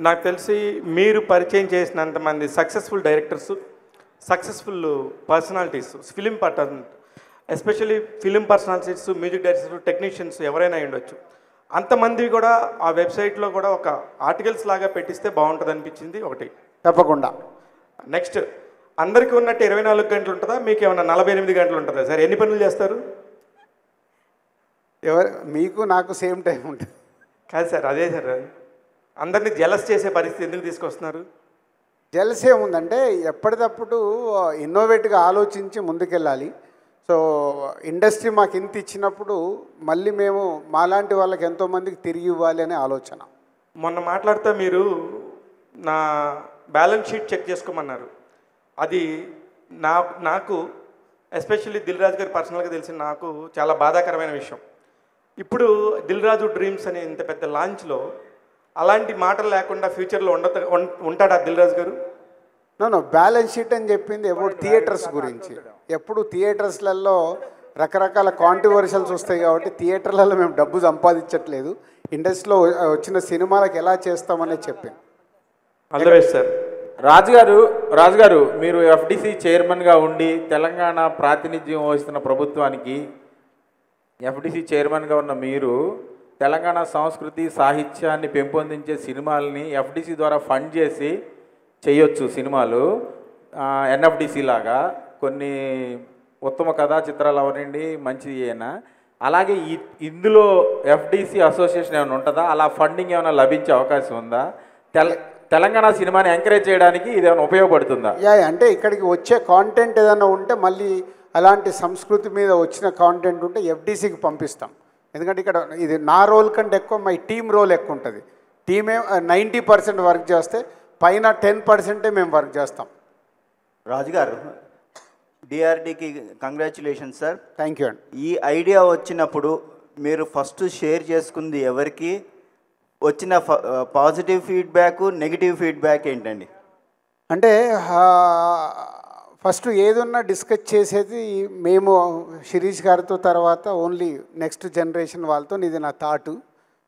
నాకు తెలిసి మీరు పరిచయం చేసినంతమంది successful directors, successful personalities, film person, especially film personalities, music directors, technicians ఎవరైనా ఉండొచ్చు, అంతమంది కూడా ఆ వెబ్సైట్లో కూడా ఒక ఆర్టికల్స్ లాగా పెట్టిస్తే బాగుంటుంది అనిపించింది ఒకటి. తప్పకుండా. నెక్స్ట్, అందరికీ ఉన్నట్టు 24 గంటలు ఉంటుందా, మీకు ఏమైనా 48 గంటలు ఉంటుందా సార్? ఎన్ని పనులు చేస్తారు? మీకు నాకు సేమ్ టైం ఉంటుంది. కాదు సార్, అదే సార్, అందరినీ జలస్ చేసే పరిస్థితి ఎందుకు తీసుకొస్తున్నారు? జెలస్ ఏముందంటే ఎప్పటికప్పుడు ఇన్నోవేటివ్గా ఆలోచించి ముందుకెళ్ళాలి. సో ఇండస్ట్రీ మాకు ఇంత ఇచ్చినప్పుడు మళ్ళీ మేము మాలాంటి వాళ్ళకి ఎంతోమందికి తిరిగి ఇవ్వాలి అనే ఆలోచన. మొన్న మాట్లాడుతూ మీరు నా బ్యాలెన్స్ షీట్ చెక్ చేసుకోమన్నారు. అది నాకు ఎస్పెషల్లీ దిల్ రాజు గారి పర్సనల్గా తెలిసిన నాకు చాలా బాధాకరమైన విషయం. ఇప్పుడు దిల్ రాజు డ్రీమ్స్ అనే ఇంత పెద్ద లాంచ్లో అలాంటి మాటలు లేకుండా ఫ్యూచర్లో ఉంటాడా దిల్ రాజు గారు? నో బ్యాలెన్స్ షీట్ అని చెప్పింది అబౌట్ థియేటర్స్ గురించి. ఎప్పుడు థియేటర్స్లలో రకరకాల కాంట్రవర్షియల్స్ వస్తాయి కాబట్టి థియేటర్లలో మేము డబ్బు సంపాదించట్లేదు, ఇండస్ట్రీలో వచ్చిన సినిమాలకు ఎలా చేస్తామనే చెప్పింది. అర్థమైంది సార్. రాజుగారు మీరు ఎఫ్డిసి చైర్మన్గా ఉండి తెలంగాణ ప్రాతినిధ్యం వహిస్తున్న ప్రభుత్వానికి ఎఫ్డిసి చైర్మన్గా ఉన్న మీరు తెలంగాణ సంస్కృతి సాహిత్యాన్ని పెంపొందించే సినిమాలని ఎఫ్డిసి ద్వారా ఫండ్ చేసి చేయొచ్చు. సినిమాలు ఎన్ఎఫ్డిసి లాగా కొన్ని ఉత్తమ కథా చిత్రాలు అవనండి మంచి అయినా. అలాగే ఇందులో ఎఫ్డిసి అసోసియేషన్ ఏమైనా ఉంటుందా? అలా ఫండింగ్ ఏమైనా లభించే అవకాశం ఉందా? తెలంగాణ సినిమాని ఎంకరేజ్ చేయడానికి ఇది ఏమైనా ఉపయోగపడుతుందా? అంటే ఇక్కడికి వచ్చే కాంటెంట్ ఏదైనా ఉంటే మళ్ళీ అలాంటి సంస్కృతి మీద వచ్చిన కాంటెంట్ ఉంటే ఎఫ్డిసికి పంపిస్తాం. ఎందుకంటే ఇక్కడ ఇది నా రోల్ కంటే ఎక్కువ మై టీమ్ రోల్ ఎక్కువ ఉంటుంది. టీమే 90% వర్క్ చేస్తే పైన 10% మేము వర్క్ చేస్తాం. రాజుగారు, డిఆర్డీకి కంగ్రాచులేషన్స్ సార్. థ్యాంక్ యూ అండి. ఈ ఐడియా వచ్చినప్పుడు మీరు ఫస్ట్ షేర్ చేసుకుంది ఎవరికి? వచ్చిన పాజిటివ్ ఫీడ్బ్యాక్, నెగిటివ్ ఫీడ్బ్యాక్ ఏంటండి? అంటే ఫస్ట్ ఏదన్నా డిస్కస్ చేసేది మేము శిరీష్ గారితో, తర్వాత ఓన్లీ నెక్స్ట్ జనరేషన్ వాళ్ళతో. ఇది నా థాటు.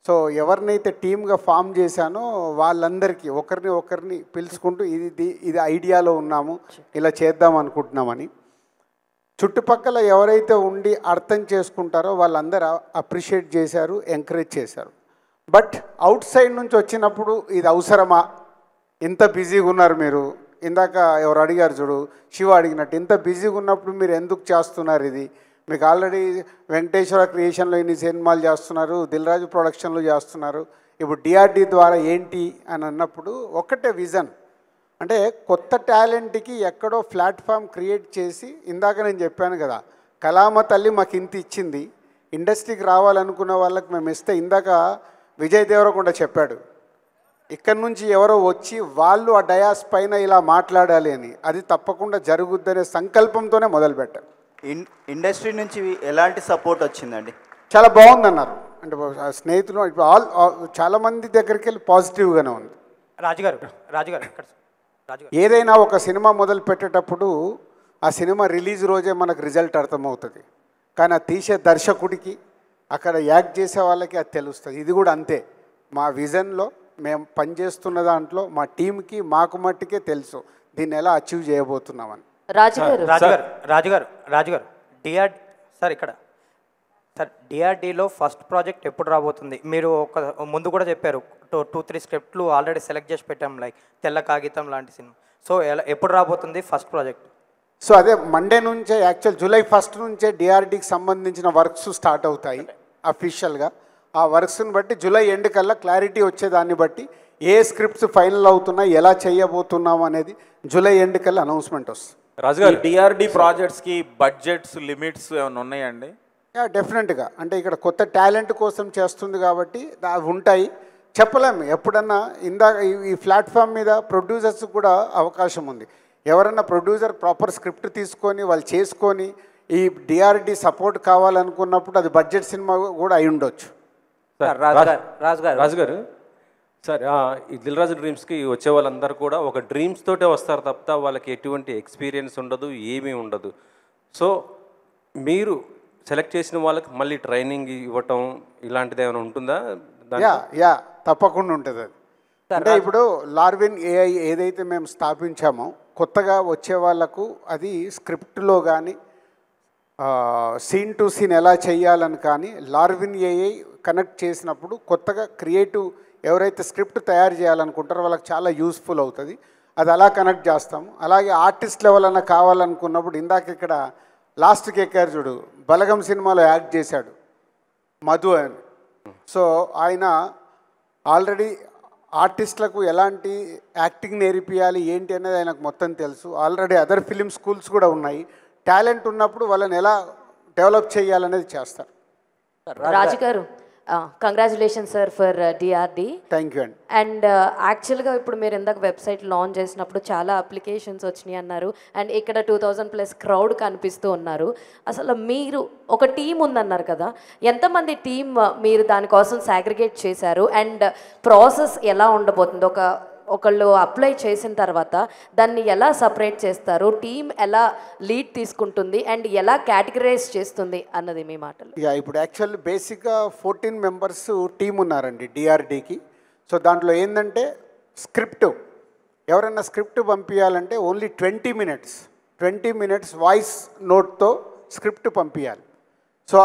సో ఎవరినైతే టీమ్గా ఫామ్ చేశానో వాళ్ళందరికీ ఒకరిని పిలుచుకుంటూ ఇది ఐడియాలో ఉన్నాము, ఇలా చేద్దాం అనుకుంటున్నామని. చుట్టుపక్కల ఎవరైతే ఉండి అర్థం చేసుకుంటారో వాళ్ళందరూ అప్రిషియేట్ చేశారు, ఎంకరేజ్ చేశారు. బట్ అవుట్ సైడ్ నుంచి వచ్చినప్పుడు ఇది అవసరమా, ఇంత బిజీగా ఉన్నారు మీరు, ఇందాక ఎవరు అడిగారు చూడు, శివ అడిగినట్టు, ఇంత బిజీగా ఉన్నప్పుడు మీరు ఎందుకు చేస్తున్నారు ఇది? మీకు ఆల్రెడీ వెంకటేశ్వర క్రియేషన్లో ఇన్ని సినిమాలు చేస్తున్నారు, దిల్ రాజు ప్రొడక్షన్లో చేస్తున్నారు, ఇప్పుడు డిఆర్డి ద్వారా ఏంటి అని అన్నప్పుడు ఒకటే విజన్. అంటే కొత్త టాలెంట్కి ఎక్కడో ప్లాట్ఫామ్ క్రియేట్ చేసి, ఇందాక నేను చెప్పాను కదా, కళామ తల్లి మాకు ఇంత ఇచ్చింది, ఇండస్ట్రీకి రావాలనుకున్న వాళ్ళకి మేము ఇస్తే, ఇందాక విజయ్ దేవరకొండ చెప్పాడు, ఇక్కడ నుంచి ఎవరో వచ్చి వాళ్ళు ఆ డయాస్ పైన ఇలా మాట్లాడాలి అని. అది తప్పకుండా జరుగుద్దనే సంకల్పంతోనే మొదలుపెట్టారు. ఇండస్ట్రీ నుంచి ఎలాంటి సపోర్ట్ వచ్చిందండి? చాలా బాగుందన్నారు. అంటే స్నేహితులు ఇప్పుడు చాలామంది దగ్గరికి వెళ్ళి పాజిటివ్గానే ఉంది. రాజుగారు ఏదైనా ఒక సినిమా మొదలు పెట్టేటప్పుడు ఆ సినిమా రిలీజ్ రోజే మనకు రిజల్ట్ అర్థమవుతుంది, కానీ ఆ తీసే దర్శకుడికి, అక్కడ యాక్ట్ చేసే వాళ్ళకి అది తెలుస్తుంది. ఇది కూడా అంతే. మా విజన్లో మేము పనిచేస్తున్న దాంట్లో మా టీంకి మాకు మట్టుకే తెలుసు దీన్ని ఎలా అచీవ్ చేయబోతున్నామని. రాజుగారు డిఆర్డి సార్, ఇక్కడ సార్ డిఆర్డీలో ఫస్ట్ ప్రాజెక్ట్ ఎప్పుడు రాబోతుంది? మీరు ఒక ముందు కూడా చెప్పారు 2-3 స్క్రిప్ట్లు ఆల్రెడీ సెలెక్ట్ చేసి పెట్టాం, లైక్ తెల్ల కాగితం లాంటి సినిమా. సో ఎప్పుడు రాబోతుంది ఫస్ట్ ప్రాజెక్ట్? సో అదే మండే నుంచే, యాక్చువల్ జూలై 1 నుంచే డిఆర్డీకి సంబంధించిన వర్క్స్ స్టార్ట్ అవుతాయి అఫీషియల్గా. ఆ వర్క్స్ని బట్టి జూలై ఎండ్ కల్లా క్లారిటీ వచ్చేదాన్ని బట్టి ఏ స్క్రిప్ట్స్ ఫైనల్ అవుతున్నాయి, ఎలా చేయబోతున్నాం అనేది జూలై ఎండ్ కల్లా అనౌన్స్మెంట్ వస్తుంది. రాజుగారు, డిఆర్డి ప్రాజెక్ట్స్కి బడ్జెట్స్ లిమిట్స్ ఏమైనా ఉన్నాయండి? డెఫినెట్గా. అంటే ఇక్కడ కొత్త టాలెంట్ కోసం చేస్తుంది కాబట్టి అవి ఉంటాయి, చెప్పలేము ఎప్పుడన్నా. ఇందాక ఈ ప్లాట్ఫామ్ మీద ప్రొడ్యూసర్స్ కూడా అవకాశం ఉంది. ఎవరన్నా ప్రొడ్యూసర్ ప్రాపర్ స్క్రిప్ట్ తీసుకొని వాళ్ళు చేసుకొని ఈ డిఆర్డి సపోర్ట్ కావాలనుకున్నప్పుడు అది బడ్జెట్ సినిమా కూడా అయి ఉండొచ్చు. రాజుగారు సార్, ఈ దిల్ రాజు డ్రీమ్స్కి వచ్చే వాళ్ళందరూ కూడా ఒక డ్రీమ్స్ తోటే వస్తారు తప్ప వాళ్ళకి ఎటువంటి ఎక్స్పీరియన్స్ ఉండదు, ఏమీ ఉండదు. సో మీరు సెలెక్ట్ చేసిన వాళ్ళకి మళ్ళీ ట్రైనింగ్ ఇవ్వటం ఇలాంటిది ఏమైనా ఉంటుందా? యా తప్పకుండా ఉంటుంది. అది అంటే ఇప్పుడు లార్విన్ ఏఐ ఏదైతే మేము స్థాపించామో కొత్తగా వచ్చే వాళ్ళకు అది స్క్రిప్ట్లో కానీ సీన్ టు సీన్ ఎలా చేయాలని కానీ లార్విన్ ఏఐ కనెక్ట్ చేసినప్పుడు కొత్తగా క్రియేటివ్ ఎవరైతే స్క్రిప్ట్ తయారు చేయాలనుకుంటారో వాళ్ళకి చాలా యూస్ఫుల్ అవుతుంది. అది అలా కనెక్ట్ చేస్తాము. అలాగే ఆర్టిస్ట్ లెవెల్ అన్న కావాలనుకున్నప్పుడు ఇందాక ఇక్కడ లాస్ట్కి ఎక్కారు చూడు, బలగం సినిమాలో యాక్ట్ చేశాడు మధు అని. సో ఆయన ఆల్రెడీ ఆర్టిస్టులకు ఎలాంటి యాక్టింగ్ నేర్పియాలి ఏంటి అనేది ఆయనకు మొత్తం తెలుసు. ఆల్రెడీ అదర్ ఫిలిం స్కూల్స్ కూడా ఉన్నాయి. టాలెంట్ ఉన్నప్పుడు వాళ్ళని ఎలా డెవలప్ చేయాలనేది చేస్తారు. రాజు గారు, congratulation sir for DRD. Thank you అండి. అండ్ యాక్చువల్గా ఇప్పుడు మీరు ఇందాక వెబ్సైట్ లాంచ్ చేసినప్పుడు చాలా అప్లికేషన్స్ వచ్చినాయి అన్నారు. అండ్ ఇక్కడ 2000+ క్రౌడ్ కనిపిస్తూ ఉన్నారు. అసలు మీరు ఒక టీం ఉందన్నారు కదా, ఎంతమంది టీం మీరు దానికోసం సాగ్రిగేట్ చేశారు? అండ్ ప్రాసెస్ ఎలా ఉండబోతుంది? ఒకళ్ళు అప్లై చేసిన తర్వాత దాన్ని ఎలా సపరేట్ చేస్తారు? టీం ఎలా లీడ్ తీసుకుంటుంది అండ్ ఎలా కేటగరైజ్ చేస్తుంది అన్నది మీ మాటలు. ఇప్పుడు యాక్చువల్లీ బేసిక్గా 14 మెంబర్స్ టీం ఉన్నారండి డిఆర్డీకి. సో దాంట్లో ఏంటంటే స్క్రిప్ట్ ఎవరైనా స్క్రిప్ట్ పంపించాలంటే ఓన్లీ 20 మినిట్స్ వాయిస్ నోట్తో స్క్రిప్ట్ పంపించాలి. సో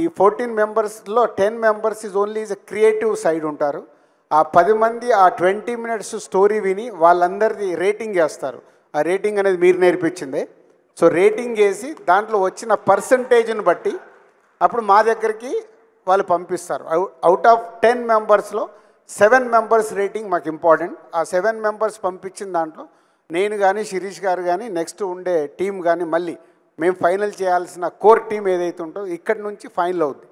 ఈ 14 మెంబర్స్లో 10 members is only is creative side ఉంటారు. ఆ 10 మంది ఆ 20 మినిట్స్ స్టోరీ విని వాళ్ళందరిది రేటింగ్ చేస్తారు. ఆ రేటింగ్ అనేది మీరు నేర్పించిందే. సో రేటింగ్ వేసి దాంట్లో వచ్చిన పర్సంటేజ్ని బట్టి అప్పుడు మా దగ్గరికి వాళ్ళు పంపిస్తారు. అవుట్ ఆఫ్ 10 మెంబర్స్లో 7 మెంబర్స్ రేటింగ్ మాకు ఇంపార్టెంట్. ఆ 7 మెంబర్స్ పంపించిన దాంట్లో నేను కానీ శిరీష్ గారు కానీ నెక్స్ట్ ఉండే టీం కానీ మళ్ళీ మేము ఫైనల్ చేయాల్సిన కోర్ టీం ఏదైతే ఉంటుందో ఇక్కడి నుంచి ఫైనల్ అవుద్ది.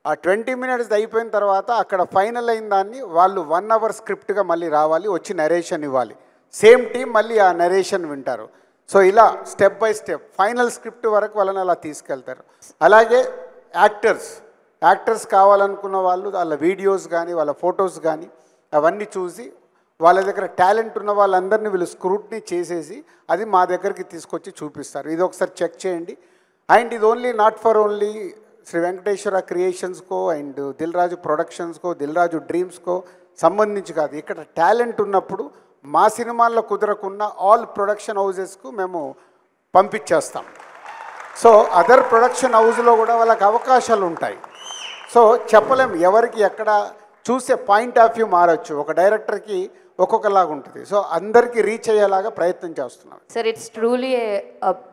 ఆ 20 మినిట్స్ అయిపోయిన తర్వాత అక్కడ ఫైనల్ అయిన దాన్ని వాళ్ళు 1 అవర్ స్క్రిప్ట్గా మళ్ళీ రావాలి, వచ్చి నరేషన్ ఇవ్వాలి. సేమ్ టీం మళ్ళీ ఆ నరేషన్ వింటారు. సో ఇలా step by step final script వరకు వాళ్ళని అలా తీసుకెళ్తారు. అలాగే యాక్టర్స్ కావాలనుకున్న వాళ్ళు వాళ్ళ వీడియోస్ కానీ వాళ్ళ ఫొటోస్ కానీ అవన్నీ చూసి వాళ్ళ దగ్గర టాలెంట్ ఉన్న వాళ్ళందరినీ వీళ్ళు స్క్రూట్నీ చేసేసి అది మా దగ్గరికి తీసుకొచ్చి చూపిస్తారు. ఇది ఒకసారి చెక్ చేయండి. అండ్ ఇది only not for only Sri Venkateswara క్రియేషన్స్కో అండ్ దిల్ రాజు ప్రొడక్షన్స్కో దిల్ రాజు డ్రీమ్స్కో సంబంధించి కాదు. ఇక్కడ టాలెంట్ ఉన్నప్పుడు మా సినిమాల్లో కుదరకున్న ఆల్ ప్రొడక్షన్ హౌజెస్కు మేము పంపించేస్తాం. సో అదర్ ప్రొడక్షన్ హౌస్లో కూడా వాళ్ళకి అవకాశాలు ఉంటాయి. సో చెప్పలేం ఎవరికి ఎక్కడ చూసే పాయింట్ ఆఫ్ వ్యూ మారచ్చు. ఒక డైరెక్టర్కి ఒక్కొక్కలాగా ఉంటుంది. సో అందరికీ రీచ్ అయ్యేలాగా ప్రయత్నం చేస్తున్నాం. Sir, it's truly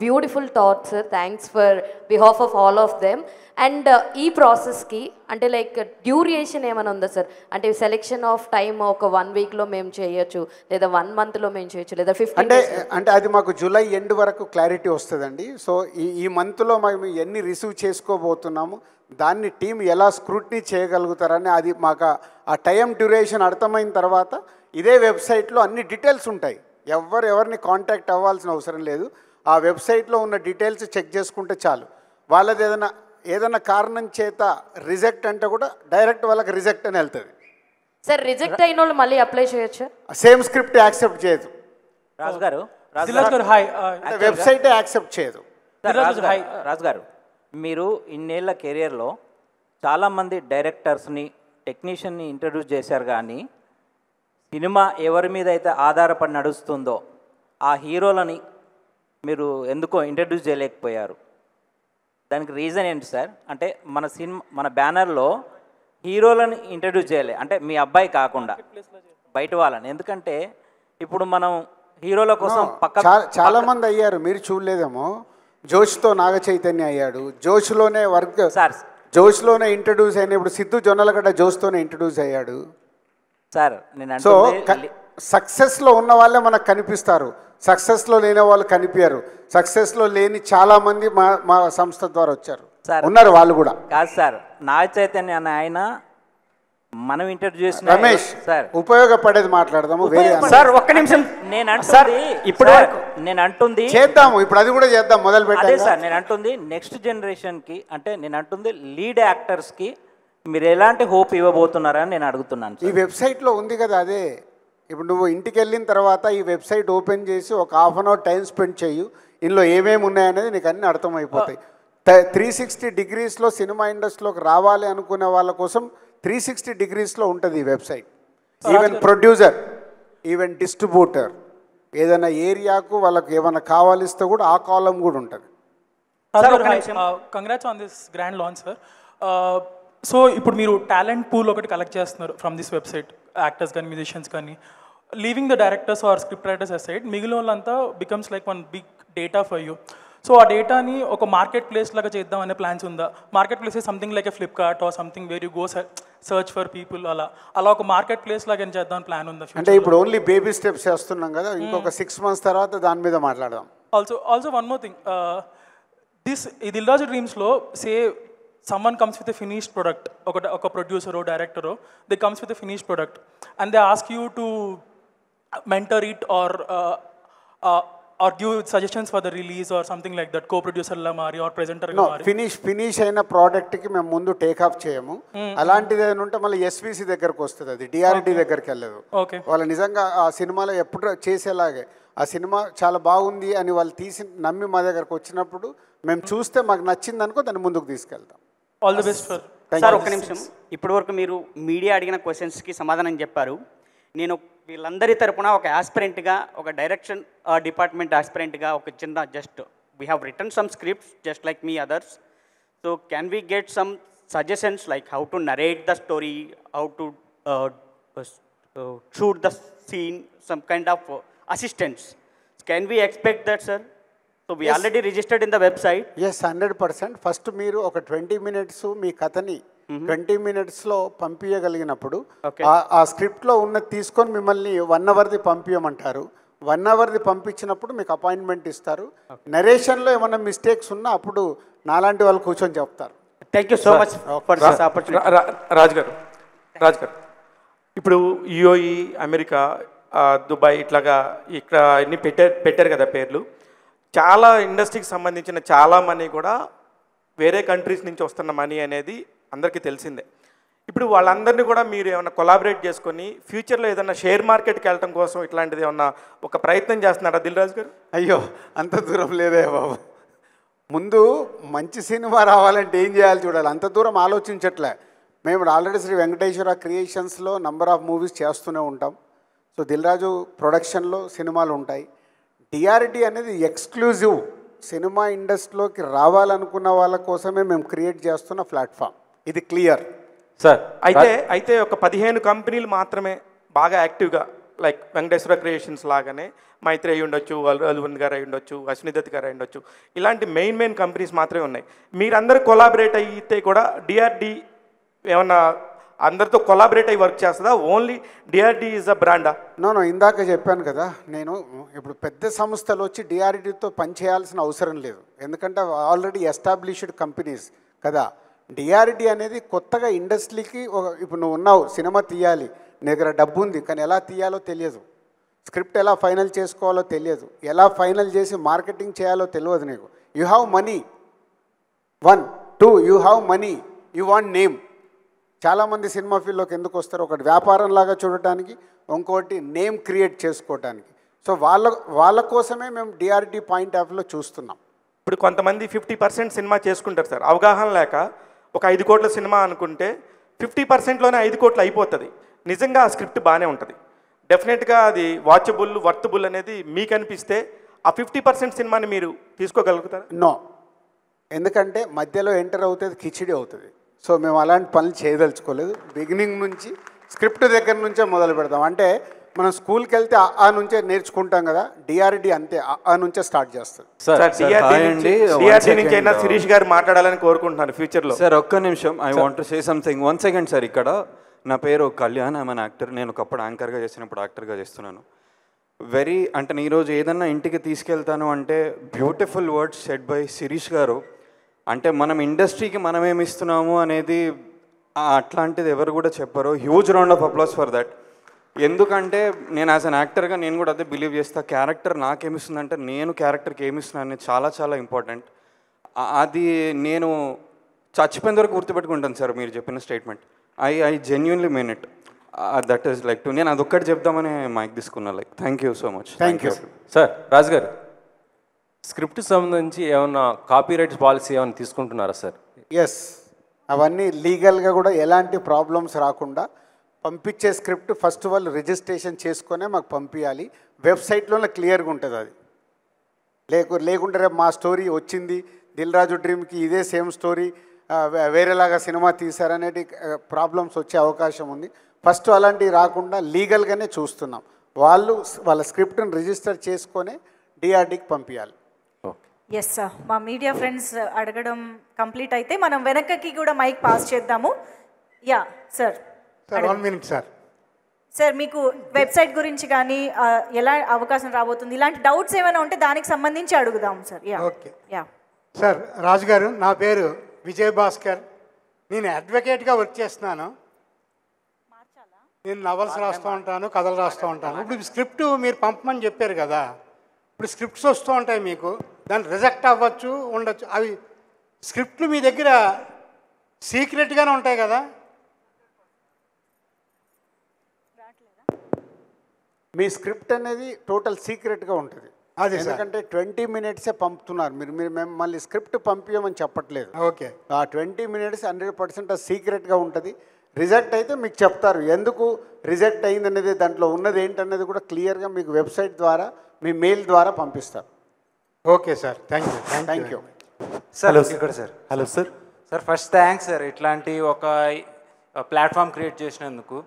beautiful thought sir. Thanks for behalf of all of them. And ఈ ప్రాసెస్కి అంటే లైక్ డ్యూరేషన్ ఏమైనా ఉందా సార్? అంటే సెలెక్షన్ ఆఫ్ టైమ్ ఒక 1 వీక్లో మేము చేయొచ్చు, లేదా 1 మంత్లో మేము చేయొచ్చు, లేదా 15 అంటే అది మాకు జూలై ఎండ్ వరకు క్లారిటీ వస్తుందండి. సో ఈ మంత్లో మేము ఎన్ని రిసీవ్ చేసుకోబోతున్నాము, దాన్ని టీం ఎలా స్క్రూట్నీ చేయగలుగుతారని అది మాకు ఆ టైం డ్యూరేషన్ అర్థమైన తర్వాత ఇదే వెబ్సైట్లో అన్ని డీటెయిల్స్ ఉంటాయి. ఎవరిని కాంటాక్ట్ అవ్వాల్సిన అవసరం లేదు. ఆ వెబ్సైట్లో ఉన్న డీటెయిల్స్ చెక్ చేసుకుంటే చాలు. వాళ్ళది ఏదైనా కారణం చేత రిజెక్ట్ అంటే కూడా డైరెక్ట్ వాళ్ళకి రిజెక్ట్ అని వెళ్తుంది. సార్, రిజెక్ట్ అయిన వాళ్ళు మళ్ళీ అప్లై చేయొచ్చు? సేమ్ స్క్రిప్ట్ యాక్సెప్ట్ చేయదు. రాజు గారు వెబ్సైటే యాక్సెప్ట్ చేయదు. రాజు గారు, మీరు ఇన్నేళ్ల కెరియర్లో చాలామంది డైరెక్టర్స్ని టెక్నీషియన్ని ఇంట్రడ్యూస్ చేశారు, కానీ సినిమా ఎవరి మీద అయితే ఆధారపడి నడుస్తుందో ఆ హీరోలని మీరు ఎందుకో ఇంట్రడ్యూస్ చేయలేకపోయారు. దానికి రీజన్ ఏంటి సార్? అంటే మన బ్యానర్లో హీరోలను ఇంట్రడ్యూస్ చేయలే, అంటే మీ అబ్బాయి కాకుండా బయట వాళ్ళని. ఎందుకంటే ఇప్పుడు మనం హీరోల కోసం చాలా మంది అయ్యారు, మీరు చూడలేదేమో. జోష్తో నాగ చైతన్య అయ్యాడు, జోష్లోనే జోష్లోనే ఇంట్రడ్యూస్ అయిన. ఇప్పుడు సిద్ధు జొన్నలగడ్డ జోష్తోనే ఇంట్రడ్యూస్ అయ్యాడు సార్. నేను సో సక్సెస్లో ఉన్న వాళ్ళే మనకు కనిపిస్తారు, సక్సెస్లో లేని వాళ్ళు కనిపించారు. సక్సెస్లో లేని చాలామంది మా సంస్థ ద్వారా వచ్చారు, ఉన్నారు వాళ్ళు కూడా. కాదు సార్, నాగ చైతన్య అనే ఆయన మనం ఇంటర్వ్యూ చేసిన రమేష్ సార్ ఉపయోగపడేది మాట్లాడదాము. సార్ ఒక్క నిమిషం, నేను అంటుంది చేద్దాము, ఇప్పుడు అది కూడా చేద్దాం, మొదలు పెట్టాలి సార్. నేను అంటుంది నెక్స్ట్ జనరేషన్కి, అంటే నేను అంటుంది లీడ్ యాక్టర్స్కి మీరు ఎలాంటి హోప్ ఇవ్వబోతున్నారని నేను అడుగుతున్నాను. ఈ వెబ్సైట్లో ఉంది కదా, అదే ఇప్పుడు నువ్వు ఇంటికి వెళ్ళిన తర్వాత ఈ వెబ్సైట్ ఓపెన్ చేసి ఒక ½ అన్ అవర్ టైం స్పెండ్ చేయు, ఇందులో ఏమేమి ఉన్నాయనేది నీకు అన్నీ అర్థమైపోతాయి. 360 డిగ్రీస్లో సినిమా ఇండస్ట్రీలోకి రావాలి అనుకునే వాళ్ళ కోసం 360 డిగ్రీస్లో ఉంటుంది ఈ website. Even producer, even distributor, ఏదైనా ఏరియాకు వాళ్ళకి ఏమైనా కావాలిస్తే కూడా ఆ కాలం కూడా ఉంటుంది. Congrats on this grand launch sir. So ఇప్పుడు మీరు టాలెంట్ పూల్ ఒకటి కలెక్ట్ చేస్తున్నారు ఫ్రమ్ దిస్ వెబ్సైట్, యాక్టర్స్ కానీ మ్యూజిషియన్స్ కానీ. Leaving the directors or script writers aside, మిగిలిన వాళ్ళంతా becomes like one big data for you. So ఆ డేటాని ఒక మార్కెట్ ప్లేస్ లాగా చేద్దాం అనే ప్లాన్స్ ఉందా? Market place something like a Flipkart or something where you go search for people, అలా ఒక మార్కెట్ ప్లేస్ లాగా ఏం చేద్దాం ప్లాన్ ఉందా? అంటే ఇప్పుడు ఓన్లీ బేబీ స్టెప్స్ చేస్తున్నాం కదా, ఇంకొక 6 months తర్వాత దాని మీద మాట్లాడదాం. Also one more thing, this Dil Raju డ్రీమ్స్లో say someone comes with a finished product, oka producer or director, they comes with a finished product and they ask you to mentor it or give suggestions for the release or something like that, co-producer la mari or presenter ga mari. Finish అయిన product కి మేము ముందు take off చేయము. అలాంటిది ఏదైనా ఉంటే మళ్ళీ SVC దగ్గరకు వస్తుంది, అది డిఆర్డి దగ్గరికి వెళ్ళదు. వాళ్ళు నిజంగా ఆ సినిమాలో ఎప్పుడు చేసేలాగే ఆ సినిమా చాలా బాగుంది అని వాళ్ళు తీసి నమ్మి మా దగ్గరకు వచ్చినప్పుడు మేము చూస్తే మాకు నచ్చింది అనుకో దాన్ని ముందుకు తీసుకెళ్తాం. All the best for sir. ఒక్క నిమిషం, ఇప్పటి వరకు మీరు మీడియా అడిగిన క్వశ్చన్స్కి సమాధానం చెప్పారు. నేను వీళ్ళందరి తరపున ఒక ఆస్పిరెంట్గా, ఒక డైరెక్షన్ డిపార్ట్మెంట్ ఆస్పిరెంట్గా ఒక చిన్న just we have return some scripts just like me others. So can we get some suggestions like how to narrate the story, how to shoot the scene, some kind of assistance? Can we expect that, sir? So we already registered in the website. Yes, 100%. First మీరు ఒక 20 minutes మీ కథని 20 minutesలో పంపించగలిగినప్పుడు ఆ స్క్రిప్ట్లో ఉన్నది తీసుకొని మిమ్మల్ని 1 hourది పంపించమంటారు. 1 hourది పంపించినప్పుడు మీకు అపాయింట్మెంట్ ఇస్తారు. నరేషన్లో ఏమైనా మిస్టేక్స్ ఉన్నా అప్పుడు నాలాంటి వాళ్ళు కూర్చొని చెప్తారు. Thank you so much for this opportunity. Raj గారు ఇప్పుడు యుఏఈ, అమెరికా, దుబాయ్ ఇట్లాగా ఇక్కడ అన్ని పెట్టారు కదా పేర్లు. చాలా ఇండస్ట్రీకి సంబంధించిన చాలా మనీ కూడా వేరే కంట్రీస్ నుంచి వస్తున్న మనీ అనేది అందరికీ తెలిసిందే. ఇప్పుడు వాళ్ళందరినీ కూడా మీరు ఏమైనా కొలాబరేట్ చేసుకొని ఫ్యూచర్లో ఏదైనా షేర్ మార్కెట్కి వెళ్ళడం కోసం ఇట్లాంటిది ఏమన్నా ఒక ప్రయత్నం చేస్తున్నారా దిల్ రాజు గారు? అయ్యో అంత దూరం లేదే బాబు. ముందు మంచి సినిమా రావాలంటే ఏం చేయాలి చూడాలి, అంత దూరం ఆలోచించట్లే. మేము ఆల్రెడీ శ్రీ వెంకటేశ్వర క్రియేషన్స్లో నంబర్ ఆఫ్ మూవీస్ చేస్తూనే ఉంటాం. సో దిల్ రాజు ప్రొడక్షన్లో సినిమాలు ఉంటాయి. డిఆర్డి అనేది ఎక్స్క్లూజివ్ సినిమా ఇండస్ట్రీలోకి రావాలనుకున్న వాళ్ళ కోసమే మేము క్రియేట్ చేస్తున్న ప్లాట్ఫామ్, ఇది క్లియర్ సార్. అయితే ఒక 15 కంపెనీలు మాత్రమే బాగా యాక్టివ్గా, లైక్ వెంకటేశ్వర క్రియేషన్స్ లాగానే మైత్రి అయి ఉండొచ్చు, అల్వన్ గారు అయి ఉండొచ్చు, అశ్విని దత్ గారు అయి ఉండొచ్చు, ఇలాంటి మెయిన్ కంపెనీస్ మాత్రమే ఉన్నాయి. మీరందరూ కొలాబరేట్ అయితే కూడా డిఆర్డి ఏమన్నా అందరితో కొలాబరేట్ అయ్యి వర్క్ చేస్తుందా? ఓన్లీ డిఆర్డి ఈజ్ అ బ్రాండా? నో ఇందాక చెప్పాను కదా, నేను ఇప్పుడు పెద్ద సంస్థలు వచ్చి డిఆర్డితో పనిచేయాల్సిన అవసరం లేదు, ఎందుకంటే ఆల్రెడీ ఎస్టాబ్లిష్డ్ కంపెనీస్ కదా. డిఆర్డి అనేది కొత్తగా ఇండస్ట్రీకి ఇప్పుడు నువ్వు ఉన్నావు, సినిమా తీయాలి, నీ దగ్గర డబ్బు ఉంది, కానీ ఎలా తీయాలో తెలియదు, స్క్రిప్ట్ ఎలా ఫైనల్ చేసుకోవాలో తెలియదు, ఎలా ఫైనల్ చేసి మార్కెటింగ్ చేయాలో తెలియదు నీకు. You have money, 1 2 you have money, you want name. చాలామంది సినిమా ఫీల్డ్లోకి ఎందుకు వస్తారు? ఒకటి వ్యాపారంలాగా చూడటానికి, ఇంకోటి నేమ్ క్రియేట్ చేసుకోవటానికి. సో వాళ్ళ కోసమే మేము డిఆర్డి పాయింట్ ఆఫ్ వ్యూలో చూస్తున్నాం. ఇప్పుడు కొంతమంది 50% సినిమా చేసుకుంటారు సార్, అవగాహన లేక. ఒక 5 కోట్ల సినిమా అనుకుంటే 50%లోనే 5 కోట్లు అయిపోతుంది. నిజంగా ఆ స్క్రిప్ట్ బాగానే ఉంటుంది, డెఫినెట్గా అది వాచబుల్, వర్తబుల్ అనేది మీకు అనిపిస్తే ఆ 50% సినిమాని మీరు తీసుకోగలుగుతారు? నో, ఎందుకంటే మధ్యలో ఎంటర్ అవుతుంది, కిచిడి అవుతుంది. సో మేము అలాంటి పనులు చేయదలుచుకోలేదు. బిగినింగ్ నుంచి స్క్రిప్ట్ దగ్గర నుంచే మొదలు పెడతాం. అంటే మనం స్కూల్కి వెళ్తే ఆ నుంచే నేర్చుకుంటాం కదా, డిఆర్డి అంతే, ఆ నుంచే స్టార్ట్ చేస్తుంది. డిఆర్డి నుంచి అయినా శిరీష్ గారు మాట్లాడాలని కోరుకుంటున్నాను ఫ్యూచర్లో. సార్ ఒక్క నిమిషం, I want to say something. 1 second sir. ఇక్కడ నా పేరు కళ్యాణ్, ఐఎమ్ అన్ యాక్టర్. నేను ఒకప్పుడు యాంకర్గా చేసినప్పుడు యాక్టర్గా చేస్తున్నాను. అంటే ఈరోజు ఏదన్నా ఇంటికి తీసుకెళ్తాను అంటే beautiful words said by Shirish గారు. అంటే మనం ఇండస్ట్రీకి మనం ఏమి ఇస్తున్నాము అనేది అట్లాంటిది ఎవరు కూడా చెప్పరు. Huge round of applause for that. ఎందుకంటే నేను యాజ్ అన్ యాక్టర్గా నేను కూడా అదే బిలీవ్ చేస్తా, క్యారెక్టర్ నాకేమిస్తుందంటే నేను క్యారెక్టర్కి ఏమిస్తున్నాను అనేది చాలా చాలా ఇంపార్టెంట్. అది నేను చచ్చిపోయిన వరకు గుర్తుపెట్టుకుంటాను సార్ మీరు చెప్పిన statement. I genuinely mean it. That is like to, నేను అదొక్కటి చెప్దామని మైక్ తీసుకున్నా. Like thank you so much. Thank you sir. Raju garu, script సంబంధించి ఏమన్నా కాపీరైట్ పాలసీ ఏమైనా తీసుకుంటున్నారా సార్? ఎస్, అవన్నీ లీగల్గా కూడా ఎలాంటి ప్రాబ్లమ్స్ రాకుండా పంపించే స్క్రిప్ట్ ఫస్ట్ వాళ్ళు రిజిస్ట్రేషన్ చేసుకొనే మాకు పంపించాలి. వెబ్సైట్లోనే క్లియర్గా ఉంటుంది అది. లేకుంటే రేపు మా స్టోరీ వచ్చింది, దిల్ రాజు డ్రీమ్కి ఇదే సేమ్ స్టోరీ వేరేలాగా సినిమా తీశారనేటి ప్రాబ్లమ్స్ వచ్చే అవకాశం ఉంది. ఫస్ట్ అలాంటివి రాకుండా లీగల్గానే చూస్తున్నాం. వాళ్ళ స్క్రిప్ట్ని రిజిస్టర్ చేసుకొనే డిఆర్డీకి పంపించాలి. ఎస్ సార్, మా మీడియా ఫ్రెండ్స్ అడగడం కంప్లీట్ అయితే మనం వెనక్కి కూడా మైక్ పాస్ చేద్దాము. Yeah sir. 1 minute sir. Sir మీకు వెబ్సైట్ గురించి కానీ ఎలా అవకాశం రాబోతుంది, ఇలాంటి డౌట్స్ ఏమైనా ఉంటే దానికి సంబంధించి అడుగుదాం sir. Yeah okay. Yeah sir, Raju garu, నా పేరు విజయ్ భాస్కర్. నేను అడ్వకేట్గా వర్క్ చేస్తున్నాను. నేను నవల్స్ రాస్తూ ఉంటాను, కథలు రాస్తూ ఉంటాను. ఇప్పుడు స్క్రిప్ట్ మీరు పంపమని చెప్పారు కదా, ఇప్పుడు స్క్రిప్ట్స్ వస్తూ ఉంటాయి మీకు, దాన్ని రిజెక్ట్ అవ్వచ్చు, ఉండొచ్చు. అవి స్క్రిప్ట్లు మీ దగ్గర సీక్రెట్గానే ఉంటాయి కదా? మీ స్క్రిప్ట్ అనేది టోటల్ సీక్రెట్గా ఉంటుంది. అదే ఎందుకంటే 20 minutesే పంపుతున్నారు మీరు. మేము మళ్ళీ స్క్రిప్ట్ పంపించమని చెప్పట్లేదు. ఓకే. ఆ 20 minutes 100% సీక్రెట్గా ఉంటుంది. రిజెక్ట్ అయితే మీకు చెప్తారు ఎందుకు రిజెక్ట్ అయింది అనేది, దాంట్లో ఉన్నది ఏంటనేది కూడా క్లియర్గా మీకు వెబ్సైట్ ద్వారా మీ మెయిల్ ద్వారా పంపిస్తారు. Okay sir, thank you. Sir ఇక్కడ sir. Hello sir. Sir first thanks sir ఇట్లాంటి ఒక ప్లాట్ఫామ్ క్రియేట్ చేసినందుకు.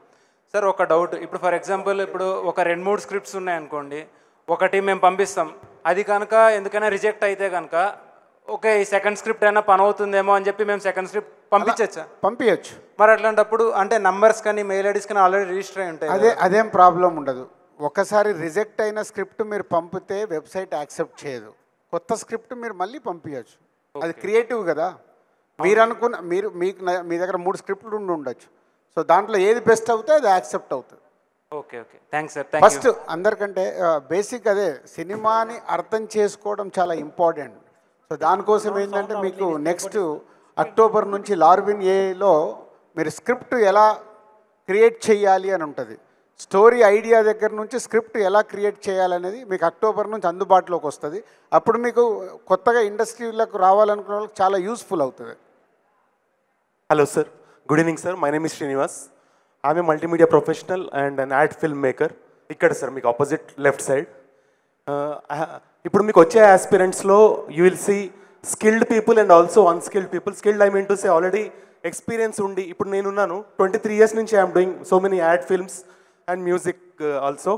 సార్ ఒక డౌట్, ఇప్పుడు ఫర్ ఎగ్జాంపుల్ ఇప్పుడు ఒక 2-3 స్క్రిప్ట్స్ ఉన్నాయనుకోండి, ఒకటి మేము పంపిస్తాం, అది కనుక ఎందుకైనా రిజెక్ట్ అయితే కనుక ఓకే ఈ సెకండ్ స్క్రిప్ట్ అయినా పని అవుతుందేమో అని చెప్పి మేము సెకండ్ స్క్రిప్ట్ పంపించచ్చా? పంపించచ్చు. మరి అట్లాంటప్పుడు అంటే నంబర్స్ కానీ మెయిల్ ఐడీస్ కానీ ఆల్రెడీ రిజిస్టర్ అయి ఉంటాయి. అదేం ప్రాబ్లం ఉండదు. ఒకసారి రిజెక్ట్ అయిన స్క్రిప్ట్ మీరు పంపితే వెబ్సైట్ యాక్సెప్ట్ చేయదు. కొత్త స్క్రిప్ట్ మీరు మళ్ళీ పంపించచ్చు. అది క్రియేటివ్ కదా. మీరు అనుకున్న మీ దగ్గర 3 స్క్రిప్ట్లు ఉండొచ్చు. సో దాంట్లో ఏది బెస్ట్ అవుతే అది యాక్సెప్ట్ అవుతుంది. Okay okay, thanks sir. First అందరికంటే బేసిక్ అదే, సినిమాని అర్థం చేసుకోవడం చాలా ఇంపార్టెంట్. సో దానికోసం ఏంటంటే మీకు నెక్స్ట్ అక్టోబర్ నుంచి లార్విన్ ఏలో మీరు స్క్రిప్ట్ ఎలా క్రియేట్ చేయాలి అని ఉంటుంది. స్టోరీ ఐడియా దగ్గర నుంచి స్క్రిప్ట్ ఎలా క్రియేట్ చేయాలనేది మీకు అక్టోబర్ నుంచి అందుబాటులోకి వస్తుంది. అప్పుడు మీకు కొత్తగా ఇండస్ట్రీలకు రావాలనుకున్న వాళ్ళకి చాలా యూస్ఫుల్ అవుతుంది. Hello sir, good evening sir. My name is Srinivas. I'm a multimedia professional and an ad film maker. ఇక్కడ సార్ మీకు ఆపోజిట్ లెఫ్ట్ సైడ్. ఇప్పుడు మీకు వచ్చే ఆస్పిరెంట్స్లో you will see skilled people and also unskilled people. Skilled I mean to say already experience ఉండి, ఇప్పుడు నేనున్నాను 23 years నుంచి I'm doing so many ad films and music also.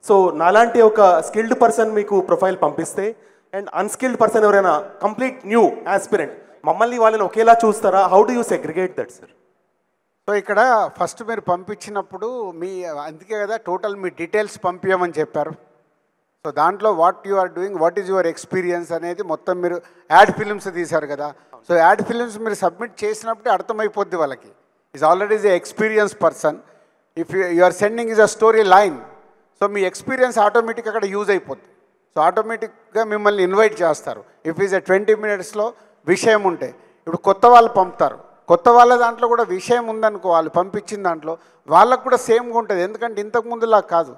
So నాలాంటి ఒక స్కిల్డ్ పర్సన్ మీకు ప్రొఫైల్ పంపిస్తే అండ్ అన్స్కిల్డ్ పర్సన్ ఎవరైనా complete new aspirant, మమ్మల్ని వాళ్ళని ఒకేలా చూస్తారా? How do you segregate that sir? So ఇక్కడ ఫస్ట్ మీరు పంపించినప్పుడు అందుకే కదా టోటల్ మీ డీటెయిల్స్ పంపించమని చెప్పారు. సో దాంట్లో what you are doing, what is your experience అనేది మొత్తం మీరు యాడ్ ఫిలిమ్స్ తీశారు కదా. సో యాడ్ ఫిలిమ్స్ మీరు సబ్మిట్ చేసినప్పుడే అర్థమైపోద్ది వాళ్ళకి, is already is a experience person. If you are sending is a story line, so మీ ఎక్స్పీరియన్స్ ఆటోమేటిక్ అక్కడ యూజ్ అయిపోద్ది. సో ఆటోమేటిక్గా మిమ్మల్ని ఇన్వైట్ చేస్తారు. ఇఫ్ ఈజ్ 20 minutesలో విషయం ఉంటే, ఇప్పుడు కొత్త వాళ్ళు పంపుతారు, కొత్త వాళ్ళ దాంట్లో కూడా విషయం ఉందనుకో, వాళ్ళు పంపించిన దాంట్లో వాళ్ళకు కూడా సేమ్గా ఉంటుంది. ఎందుకంటే ఇంతకుముందులా కాదు,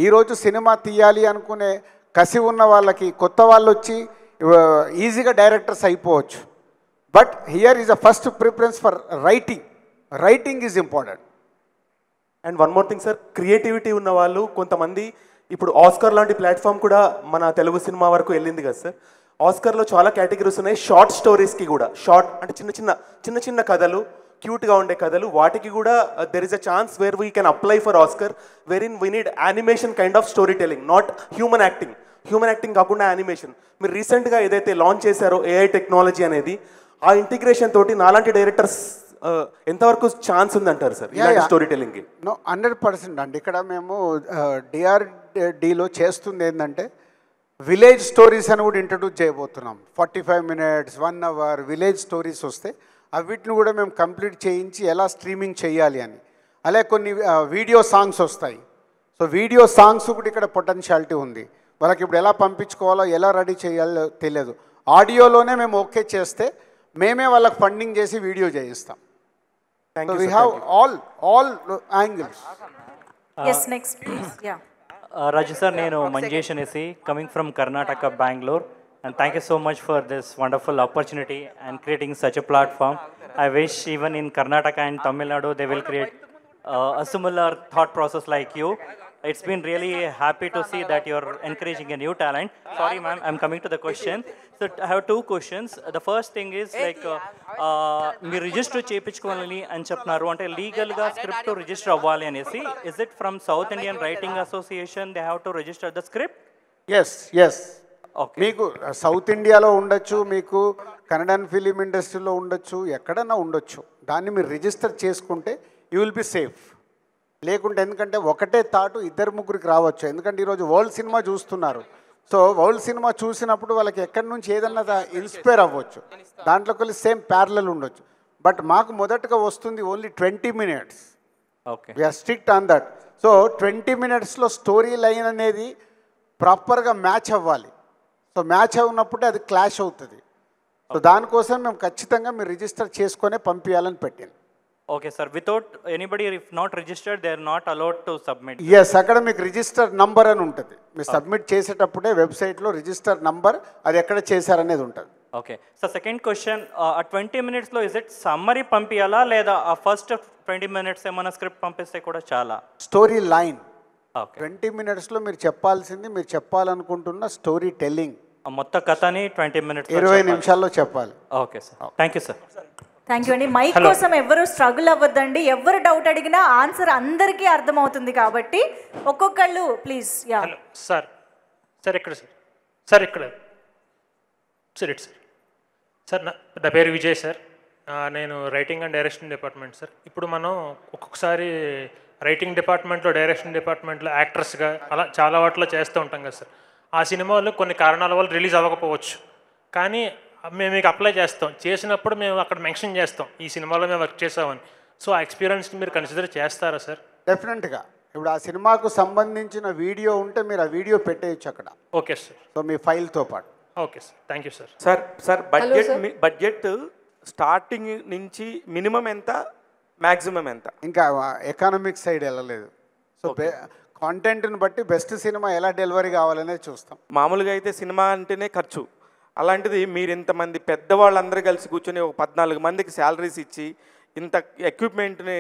ఈరోజు సినిమా తీయాలి అనుకునే కసి ఉన్న వాళ్ళకి కొత్త వాళ్ళు వచ్చి ఈజీగా డైరెక్టర్స్ అయిపోవచ్చు. But here is a first preference for writing is important. And one more thing sir, creativity ఉన్న వాళ్ళు కొంతమంది, ఇప్పుడు ఆస్కర్ లాంటి ప్లాట్ఫామ్ కూడా మన తెలుగు సినిమా వరకు వెళ్ళింది కదా సార్. ఆస్కర్లో చాలా కేటగిరీస్ ఉన్నాయి. షార్ట్ స్టోరీస్కి కూడా, షార్ట్ అంటే చిన్న చిన్న కథలు, క్యూట్గా ఉండే కథలు, వాటికి కూడా there is a chance where we can apply for Oscar, wherein we need animation kind of story telling, not human acting కాకుండా యానిమేషన్. మీరు రీసెంట్గా ఏదైతే లాంచ్ చేశారో ఏఐ టెక్నాలజీ అనేది, ఆ ఇంటిగ్రేషన్ తోటి నాలాంటి డైరెక్టర్స్ ఎంతవరకు ఛాన్స్ ఉందంటారు సార్ ఇలాంటి స్టోరీ టెలింగ్కి? 100% అండి. ఇక్కడ మేము డిఆర్డీలో చేస్తుంది ఏంటంటే విలేజ్ స్టోరీస్ అని కూడా ఇంట్రడ్యూస్ చేయబోతున్నాం. 45 minutes 1 hour విలేజ్ స్టోరీస్ వస్తే అవిటిని కూడా మేము కంప్లీట్ చేయించి ఎలా స్ట్రీమింగ్ చేయాలి అని. అలాగే కొన్ని వీడియో సాంగ్స్ వస్తాయి. సో వీడియో సాంగ్స్ కూడా ఇక్కడ పొటెన్షియాలిటీ ఉంది. వాళ్ళకి ఇప్పుడు ఎలా పంపించుకోవాలో, ఎలా రెడీ చేయాలో తెలియదు. ఆడియోలోనే మేము ఓకే చేస్తే మేమే వాళ్ళకి ఫండింగ్ చేసి వీడియో చేయిస్తాం. So we have all angles. Yes next please. Yeah Raju sir, నేను Manjesh Anesi, coming from Karnataka, Bangalore, and thank you so much for this wonderful opportunity and creating such a platform. I wish even in Karnataka and Tamil Nadu they will create a similar thought process like you. It's been really happy to see that you're encouraging a new talent. Sorry, ma'am, I'm coming to the question. So I have two questions. The first thing is like, మీరు register చేయించుకోవాలని అని చెప్తున్నారు అంటే లీగల్గా script register అవ్వాలి అనేసి. Is it from south Indian writing association they have to register the script? Yes yes. మీకు south ఇండియాలో ఉండొచ్చు, మీకు కన్నడన్ ఫిలిం ఇండస్ట్రీలో ఉండొచ్చు, ఎక్కడన్నా ఉండొచ్చు. దాన్ని మీరు రిజిస్టర్ చేసుకుంటే యూ విల్ బి సేఫ్. లేకుంటే ఎందుకంటే ఒకటే థాటు ఇద్దరు ముగ్గురికి రావచ్చు. ఎందుకంటే ఈరోజు వరల్డ్ సినిమా చూస్తున్నారు. సో వరల్డ్ సినిమా చూసినప్పుడు వాళ్ళకి ఎక్కడి నుంచి ఏదన్నా ఇన్స్పైర్ అవ్వచ్చు, దాంట్లోకి సేమ్ ప్యారలల్ ఉండొచ్చు. బట్ మాకు మొదటగా వస్తుంది only 20 minutes. Okay, we're strict on that. So 20 minutesలో స్టోరీ లైన్ అనేది ప్రాపర్గా మ్యాచ్ అవ్వాలి. సో మ్యాచ్ అవునప్పుడే అది క్లాష్ అవుతుంది. సో దానికోసం మేము ఖచ్చితంగా మీరు రిజిస్టర్ చేసుకొనే పంపించాలని పెట్టింది. Okay sir, without anybody if not registered they are not allowed to submit? Yes, అక్కడ మీకు రిజిస్టర్ నంబర్ అని ఉంటుంది. మీరు సబ్మిట్ చేసేటప్పుడే వెబ్సైట్లో రిజిస్టర్ నంబర్, అది ఎక్కడ చేశారనేది ఉంటుంది. ఓకే సార్, సెకండ్ క్వశ్చన్, ఆ 20 minutesలో ఇస్ ఇట్ సమ్మరీ పంపించాలా లేదా ఆ ఫస్ట్ 20 minutes ఏమైనా స్క్రిప్ట్ పంపిస్తే కూడా చాలా? స్టోరీ లైన్ 20 minutesలో మీరు చెప్పాల్సింది, మీరు చెప్పాలనుకుంటున్న స్టోరీ టెల్లింగ్ మొత్తం కథని 20 minutes 20 నిమిషాల్లో చెప్పాలి. Okay sir, thank you sir. Thank you అండి. మైక్ కోసం ఎవరు స్ట్రగుల్ అవ్వద్దండి. ఎవరు డౌట్ అడిగినా ఆన్సర్ అందరికీ అర్థమవుతుంది కాబట్టి ఒక్కొక్కళ్ళు ప్లీజ్. యా సార్, సార్ ఇక్కడ సార్, సార్ ఇక్కడ సార్, ఇటు సార్. సార్ నా పేరు విజయ్ సార్. నేను writing and direction department sir. ఇప్పుడు మనం ఒక్కొక్కసారి రైటింగ్ డిపార్ట్మెంట్లో, డైరెక్షన్ డిపార్ట్మెంట్లో యాక్టర్స్గా అలా చాలా వాటిలో చేస్తూ ఉంటాం కదా సార్. ఆ సినిమాలు కొన్ని కారణాల వల్ల రిలీజ్ అవ్వకపోవచ్చు, కానీ మేము మీకు అప్లై చేస్తాం. చేసినప్పుడు మేము అక్కడ మెన్షన్ చేస్తాం ఈ సినిమాలో మేము వర్క్ చేసామని. సో ఆ ఎక్స్పీరియన్స్ని మీరు కన్సిడర్ చేస్తారా సార్? డెఫినెట్గా. ఇప్పుడు ఆ సినిమాకు సంబంధించిన వీడియో ఉంటే మీరు ఆ వీడియో పెట్టేయచ్చు అక్కడ. Okay sir. సో మీ ఫైల్తో పాటు. Okay sir, thank you sir. Sir budget starting నుంచి మినిమం ఎంత, మ్యాక్సిమం ఎంత? ఇంకా ఎకానమిక్ సైడ్ వెళ్ళలేదు. సో కాంటెంట్ని బట్టి బెస్ట్ సినిమా ఎలా డెలివరీ కావాలనేది చూస్తాం. మామూలుగా అయితే సినిమా అంటేనే ఖర్చు. అలాంటిది మీరు ఇంతమంది పెద్దవాళ్ళందరూ కలిసి కూర్చొని ఒక 14 మందికి శాలరీస్ ఇచ్చి ఇంత ఎక్విప్మెంట్ని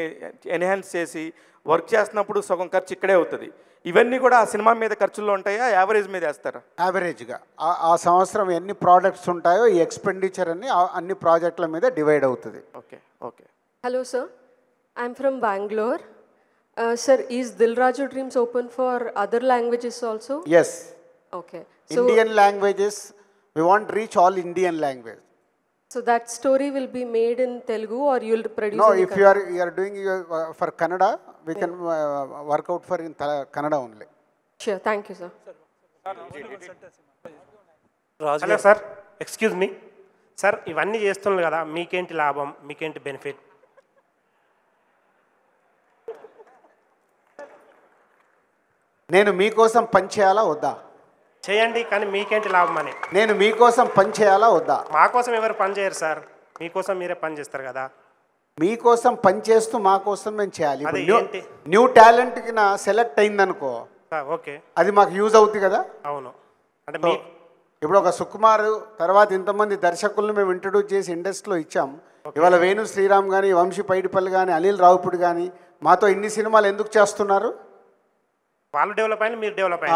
ఎన్హాన్స్ చేసి వర్క్ చేస్తున్నప్పుడు సగం ఖర్చు ఇక్కడే అవుతుంది. ఇవన్నీ కూడా ఆ సినిమా మీద ఖర్చుల్లో ఉంటాయా, యావరేజ్ మీద వేస్తారా? యావరేజ్గా ఆ సంవత్సరం ఎన్ని ప్రోడక్ట్స్ ఉంటాయో ఈ ఎక్స్పెండిచర్ అన్ని ప్రాజెక్టుల మీద డివైడ్ అవుతుంది. Okay okay. Hello sir, I'm from Bangalore. Sir, is Dil Raju Dreams open for other languages also? Yes. Okay. So Indian languages, we want to reach all Indian language. So that story will be made in Telugu or you'll produce? No, in if you are doing for Kannada, we can work out for in Kannada only. Sure, thank you sir. Hello sir, excuse me sir, ఇవన్నీ చేస్తున్నారు కదా, మీకేంటి లాభం, మీకేంటి benefit? నేను మీకోసం పని చేయాలా వద్దా? చేయండి, కానీ మీకేంటి లాభం అని. నేను మీకోసం పని చేయాలా వద్దా? మా కోసం ఎవరు పని చేయరు సార్, మీకోసం మీరే పని చేస్తారు కదా. మీకోసం పని చేస్తూ మా కోసం మేము చేయాలి. అది ఏంటి? న్యూ టాలెంట్కి నా సెలెక్ట్ అయిందనుకో, ఓకే, అది మాకు యూజ్ అవుతుంది కదా. అవును. అంటే ఇప్పుడు ఒక సుకుమార్ తర్వాత ఇంతమంది దర్శకులను మేము ఇంట్రడ్యూస్ చేసి ఇండస్ట్రీలో ఇచ్చాం. ఇవాళ వేణు శ్రీరామ్ కానీ, వంశీ పైడిపల్లి కానీ, అనిల్ రావుపూడి కానీ మాతో ఇన్ని సినిమాలు ఎందుకు చేస్తున్నారు? వాళ్ళు డెవలప్ అయిన, మీరు డెవలప్ అయిన.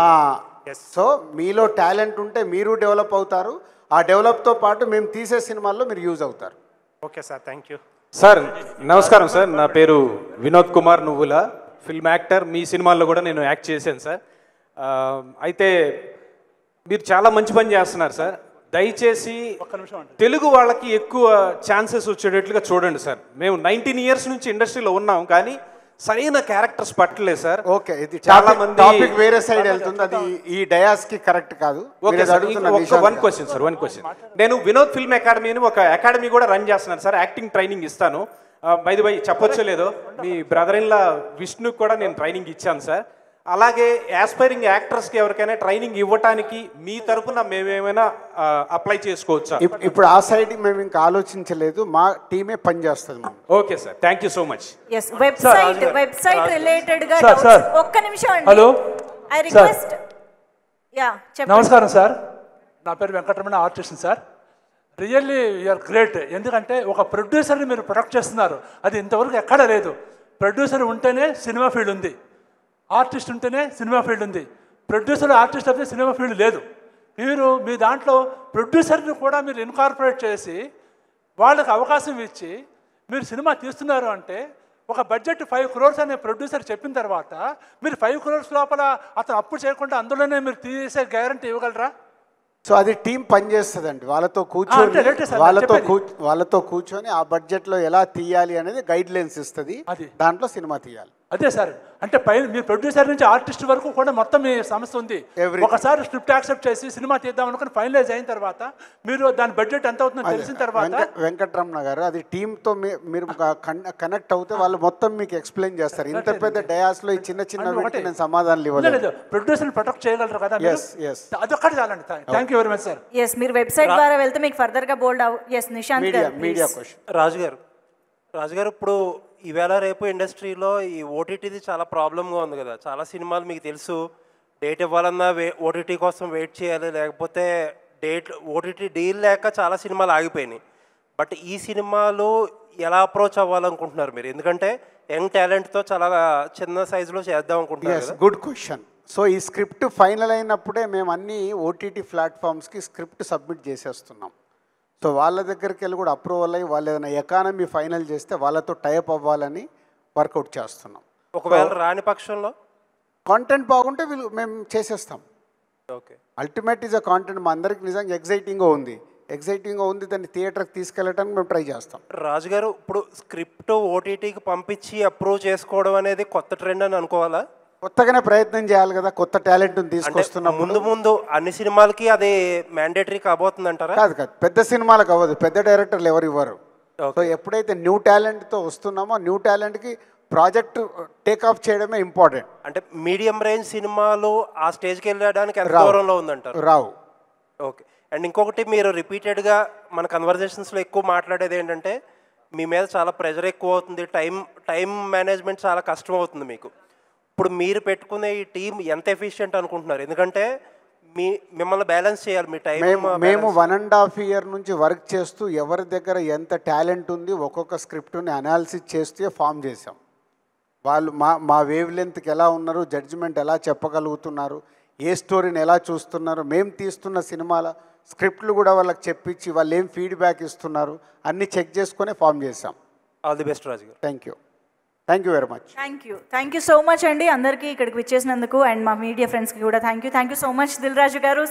సో మీలో టాలెంట్ ఉంటే మీరు డెవలప్ అవుతారు. ఆ డెవలప్తో పాటు మేము తీసే సినిమాల్లో మీరు యూజ్ అవుతారు. Okay sir, thank you sir. నమస్కారం సార్, నా పేరు వినోద్ కుమార్ నువ్వుల, ఫిల్మ్ యాక్టర్. మీ సినిమాల్లో కూడా నేను యాక్ట్ చేశాను సార్. అయితే మీరు చాలా మంచి పని చేస్తున్నారు సార్. దయచేసి తెలుగు వాళ్ళకి ఎక్కువ ఛాన్సెస్ వచ్చేటట్లుగా చూడండి సార్. మేము 19 years నుంచి ఇండస్ట్రీలో ఉన్నాం, కానీ సరైన క్యారెక్టర్స్ పట్టలేదు సార్. ఓకే, ఇది చాలా మంది టాపిక్ వేరే సైడ్ వెళ్తుంది, అది ఈ డయాస్ కి కరెక్ట్ కాదు. Okay sir, one question sir, one question. నేను వినోద్ ఫిల్మ్ అకాడమీ అని ఒక అకాడమీ కూడా రన్ చేస్తున్నాను సార్. యాక్టింగ్ ట్రైనింగ్ ఇస్తాను. బై ది బై చెప్పొచ్చో లేదో, మీ బ్రదర్ ఇన్ లా విష్ణుకి కూడా నేను ట్రైనింగ్ ఇచ్చాను సార్. అలాగే యాస్పైరింగ్ యాక్టర్స్కి ఎవరికైనా ట్రైనింగ్ ఇవ్వడానికి మీ తరపున మేమేమైనా అప్లై చేసుకోవచ్చా? ఇప్పుడు ఆ సైడ్ మేము ఇంకా ఆలోచించలేదు, మా టీమే పనిచేస్తుంది. Okay sir, thank you so much. yes website related గా ఒక్క నిమిషం అండి. Hello, I request. యా చెప్పండి. నమస్కారం సార్, నా పేరు Venkataramana, artist sir. Really you're great. ఎందుకంటే ఒక ప్రొడ్యూసర్ని మీరు ప్రొడక్ట్ చేస్తున్నారు, అది ఇంతవరకు ఎక్కడ లేదు. ప్రొడ్యూసర్ ఉంటేనే సినిమా ఫీల్డ్ ఉంది, ఆర్టిస్ట్ ఉంటేనే సినిమా ఫీల్డ్ ఉంది. ప్రొడ్యూసర్ ఆర్టిస్ట్ అయితే సినిమా ఫీల్డ్ లేదు. మీరు మీ దాంట్లో ప్రొడ్యూసర్ని కూడా మీరు ఇన్కార్పొరేట్ చేసి వాళ్ళకి అవకాశం ఇచ్చి మీరు సినిమా తీస్తున్నారు అంటే ఒక బడ్జెట్ 5 crores అనే ప్రొడ్యూసర్ చెప్పిన తర్వాత మీరు 5 crores లోపల అతను అప్పు చేయకుండా అందులోనే మీరు తీసే గ్యారంటీ ఇవ్వగలరా? సో అది టీం పనిచేస్తుందండి. వాళ్ళతో కూర్చొని ఆ బడ్జెట్లో ఎలా తీయాలి అనేది గైడ్ లైన్స్ ఇస్తుంది, దాంట్లో సినిమా తీయాలి. అదే సార్, అంటే పైన మీ ప్రొడ్యూసర్ నుంచి ఆర్టిస్ట్ వరకు కూడా మొత్తం మీ సంస్థ ఉంది. ఒకసారి స్క్రిప్ట్ యాక్సెప్ట్ చేసి సినిమా తీద్దాం అనుకుని ఫైనలైజ్ అయిన తర్వాత మీరు దాని బడ్జెట్ ఎంత అవుతుందో తెలిసిన తర్వాత వెంకటరమణ గారు అది టీంతో మీరు కనెక్ట్ అవుతే వాళ్ళు మొత్తం మీకు ఎక్స్ప్లెయిన్ చేస్తారు. ఇంత పెద్ద డయాస్లో ఈ చిన్న చిన్న వీటికి నేను సమాధానాలు ఇవ్వలేదు. ప్రొడ్యూసర్ని ప్రొటెక్ట్ చేయగలరు కదా, అదొక్కటి చాలండి. Thank you very much sir. Yes, మీరు వెబ్సైట్ ద్వారా వెళ్తే మీకు ఫర్దర్గా బోల్డ్ ఎస్ నిశాంత్ గారు మీడియా క్వశ్చన్. రాజుగారు ఇప్పుడు ఈవేళ రేపు ఇండస్ట్రీలో ఈ ఓటీటీది చాలా ప్రాబ్లంగా ఉంది కదా. చాలా సినిమాలు మీకు తెలుసు, డేట్ ఇవ్వాలన్నా ఓటీటీ కోసం వెయిట్ చేయాలి, లేకపోతే ఓటీటీ డీల్ లేక చాలా సినిమాలు ఆగిపోయినాయి. బట్ ఈ సినిమాలు ఎలా అప్రోచ్ అవ్వాలనుకుంటున్నారు మీరు? ఎందుకంటే యంగ్ టాలెంట్తో చాలా చిన్న సైజులో చేద్దాం అనుకుంటున్నారు. Good question. సో ఈ స్క్రిప్ట్ ఫైనల్ అయినప్పుడే మేము అన్ని ఓటీటీ ప్లాట్ఫామ్స్కి స్క్రిప్ట్ సబ్మిట్ చేసేస్తున్నాం. సో వాళ్ళ దగ్గరికి వెళ్ళి కూడా అప్రూవల్ అయ్యి వాళ్ళు ఏదైనా ఎకానమీ ఫైనల్ చేస్తే వాళ్ళతో టైప్ అవ్వాలని వర్కౌట్ చేస్తున్నాం. ఒకవేళ రాని పక్షంలో కాంటెంట్ బాగుంటే మేము చేసేస్తాం. Okay, ultimate is a content. మా అందరికి నిజంగా ఎగ్జైటింగ్గా ఉంది, దాన్ని థియేటర్కి తీసుకెళ్ళడానికి మేము ట్రై చేస్తాం. రాజుగారు, ఇప్పుడు స్క్రిప్ట్ ఓటీటీకి పంపించి అప్రూవ్ చేసుకోవడం అనేది కొత్త ట్రెండ్ అని అనుకోవాలా? కొత్తగానే ప్రయత్నం చేయాలి కదా, కొత్త టాలెంట్ తీసుకొస్తున్నాం. ముందు అన్ని సినిమాలకి అది మ్యాండేటరీ కాబోతుంది అంటారా? కాదు, పెద్ద సినిమాలకు అవ్వదు, పెద్ద డైరెక్టర్లు ఎవరు ఇవ్వరు. సో ఎప్పుడైతే న్యూ టాలెంట్తో వస్తున్నామో న్యూ టాలెంట్కి ప్రాజెక్ట్ టేక్ ఆఫ్ చేయడమే ఇంపార్టెంట్. అంటే మీడియం రేంజ్ సినిమాలు ఆ స్టేజ్కి వెళ్ళడానికి ఎంత దూరంలో ఉందంటారు? రావు. ఓకే. అండ్ ఇంకొకటి, మీరు రిపీటెడ్గా మన కన్వర్జేషన్స్లో ఎక్కువ మాట్లాడేది ఏంటంటే మీ మీద చాలా ప్రెషర్ ఎక్కువ అవుతుంది, టైం మేనేజ్మెంట్ చాలా కష్టం అవుతుంది మీకు. ఇప్పుడు మీరు పెట్టుకునే ఈ టీం ఎంత ఎఫిషియెంట్ అనుకుంటున్నారు? ఎందుకంటే మిమ్మల్ని బ్యాలెన్స్ చేయాలి మీ టైం. మేము 1.5 years నుంచి వర్క్ చేస్తూ ఎవరి దగ్గర ఎంత టాలెంట్ ఉంది ఒక్కొక్క స్క్రిప్ట్ని అనాలిసిస్ చేస్తూ ఫామ్ చేసాం. వాళ్ళు మా వేవ్ లెంత్కి ఎలా ఉన్నారు, జడ్జిమెంట్ ఎలా చెప్పగలుగుతున్నారు, ఏ స్టోరీని ఎలా చూస్తున్నారు, మేము తీస్తున్న సినిమాల స్క్రిప్ట్లు కూడా వాళ్ళకి చెప్పించి వాళ్ళు ఏం ఫీడ్బ్యాక్ ఇస్తున్నారు అన్నీ చెక్ చేసుకొని ఫామ్ చేసాం. All the best Raju garu. Thank you very much. Thank you so much అండి అందరికీ ఇక్కడికి విచ్చేసినందుకు, అండ్ మా మీడియా ఫ్రెండ్స్కి కూడా thank you so much. Dil Raju గారు.